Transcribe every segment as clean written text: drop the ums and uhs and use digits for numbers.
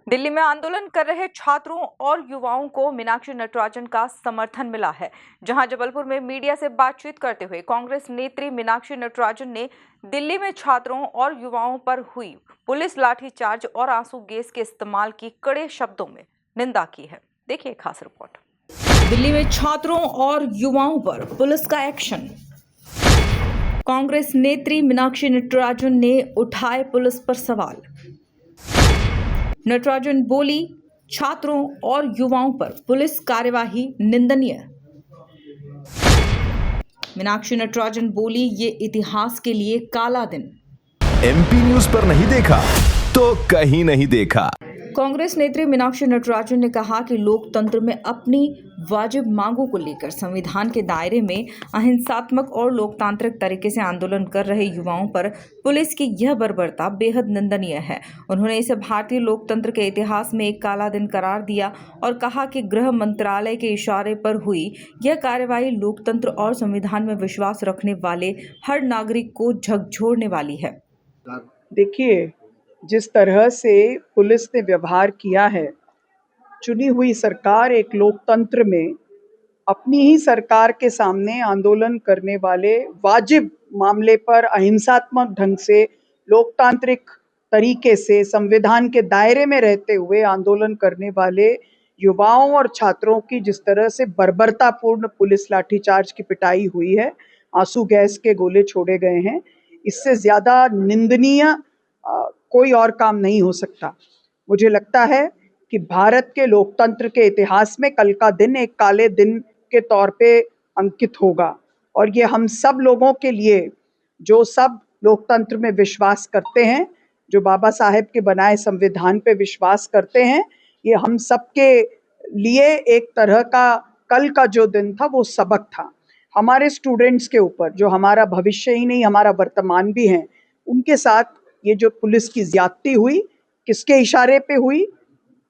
दिल्ली में आंदोलन कर रहे छात्रों और युवाओं को मीनाक्षी नटराजन का समर्थन मिला है। जहां जबलपुर में मीडिया से बातचीत करते हुए कांग्रेस नेत्री मीनाक्षी नटराजन ने दिल्ली में छात्रों और युवाओं पर हुई पुलिस लाठीचार्ज और आंसू गैस के इस्तेमाल की कड़े शब्दों में निंदा की है। देखिए खास रिपोर्ट। दिल्ली में छात्रों और युवाओं पर पुलिस का एक्शन। कांग्रेस नेत्री मीनाक्षी नटराजन ने उठाए पुलिस पर सवाल। नटराजन बोली, छात्रों और युवाओं पर पुलिस कार्यवाही निंदनीय। मीनाक्षी नटराजन बोली, ये इतिहास के लिए काला दिन। एमपी न्यूज पर नहीं देखा तो कहीं नहीं देखा। कांग्रेस नेत्री मीनाक्षी नटराजन ने कहा कि लोकतंत्र में अपनी वाजिब मांगों को लेकर संविधान के दायरे में अहिंसात्मक और लोकतांत्रिक तरीके से आंदोलन कर रहे युवाओं पर पुलिस की यह बर्बरता बेहद निंदनीय है। उन्होंने इसे भारतीय लोकतंत्र के इतिहास में एक काला दिन करार दिया और कहा कि गृह मंत्रालय के इशारे पर हुई यह कार्रवाई लोकतंत्र और संविधान में विश्वास रखने वाले हर नागरिक को झकझोरने वाली है। देखिए, जिस तरह से पुलिस ने व्यवहार किया है, चुनी हुई सरकार एक लोकतंत्र में अपनी ही सरकार के सामने आंदोलन करने वाले वाजिब मामले पर अहिंसात्मक ढंग से लोकतांत्रिक तरीके से संविधान के दायरे में रहते हुए आंदोलन करने वाले युवाओं और छात्रों की जिस तरह से बर्बरतापूर्ण पुलिस लाठीचार्ज की पिटाई हुई है, आंसू गैस के गोले छोड़े गए हैं, इससे ज़्यादा निंदनीय कोई और काम नहीं हो सकता। मुझे लगता है कि भारत के लोकतंत्र के इतिहास में कल का दिन एक काले दिन के तौर पे अंकित होगा और ये हम सब लोगों के लिए, जो सब लोकतंत्र में विश्वास करते हैं, जो बाबा साहेब के बनाए संविधान पे विश्वास करते हैं, ये हम सब के लिए एक तरह का कल का जो दिन था वो सबक था। हमारे स्टूडेंट्स के ऊपर, जो हमारा भविष्य ही नहीं हमारा वर्तमान भी है, उनके साथ ये जो पुलिस की ज्यादती हुई, किसके इशारे पे हुई,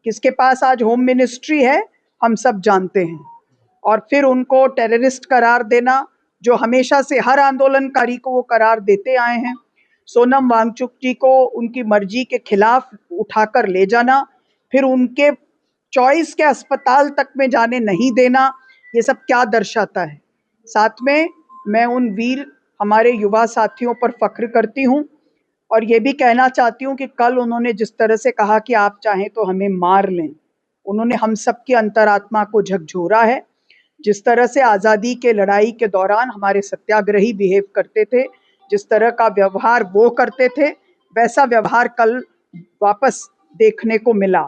किसके पास आज होम मिनिस्ट्री है, हम सब जानते हैं। और फिर उनको टेररिस्ट करार देना, जो हमेशा से हर आंदोलनकारी को वो करार देते आए हैं। सोनम वांगचुक जी को उनकी मर्जी के खिलाफ उठाकर ले जाना, फिर उनके चॉइस के अस्पताल तक में जाने नहीं देना, ये सब क्या दर्शाता है। साथ में मैं उन वीर हमारे युवा साथियों पर फख्र करती हूँ और ये भी कहना चाहती हूँ कि कल उन्होंने जिस तरह से कहा कि आप चाहें तो हमें मार लें, उन्होंने हम सब की अंतरात्मा को झकझोरा है। जिस तरह से आज़ादी के लड़ाई के दौरान हमारे सत्याग्रही बिहेव करते थे, जिस तरह का व्यवहार वो करते थे, वैसा व्यवहार कल वापस देखने को मिला।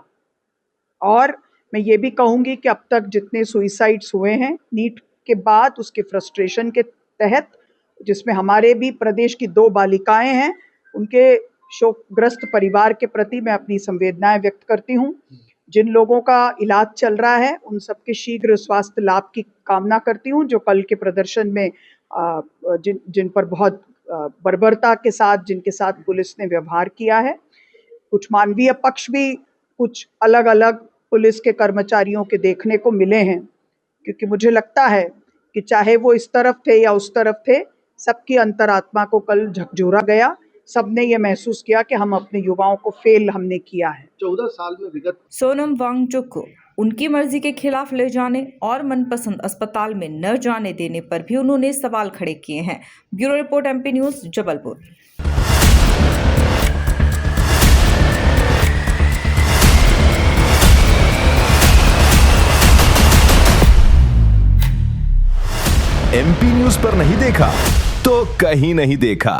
और मैं ये भी कहूँगी कि अब तक जितने सुइसाइड्स हुए हैं नीट के बाद, उसके फ्रस्ट्रेशन के तहत, जिसमें हमारे भी प्रदेश की 2 बालिकाएं हैं, उनके शोकग्रस्त परिवार के प्रति मैं अपनी संवेदनाएं व्यक्त करती हूं। जिन लोगों का इलाज चल रहा है, उन सबके शीघ्र स्वास्थ्य लाभ की कामना करती हूं। जो कल के प्रदर्शन में जिन पर बहुत बर्बरता के साथ, जिनके साथ पुलिस ने व्यवहार किया है, कुछ मानवीय पक्ष भी कुछ अलग अलग पुलिस के कर्मचारियों के देखने को मिले हैं, क्योंकि मुझे लगता है कि चाहे वो इस तरफ थे या उस तरफ थे, सबकी अंतरात्मा को कल झकझोरा गया। सबने ये महसूस किया कि हम अपने युवाओं को फेल हमने किया है। 14 साल में विगत सोनम वांगचुक को उनकी मर्जी के खिलाफ ले जाने और मनपसंद अस्पताल में न जाने देने पर भी उन्होंने सवाल खड़े किए हैं। Bureau report, MP news, Jabalpur. MP news पर नहीं देखा तो कहीं नहीं देखा।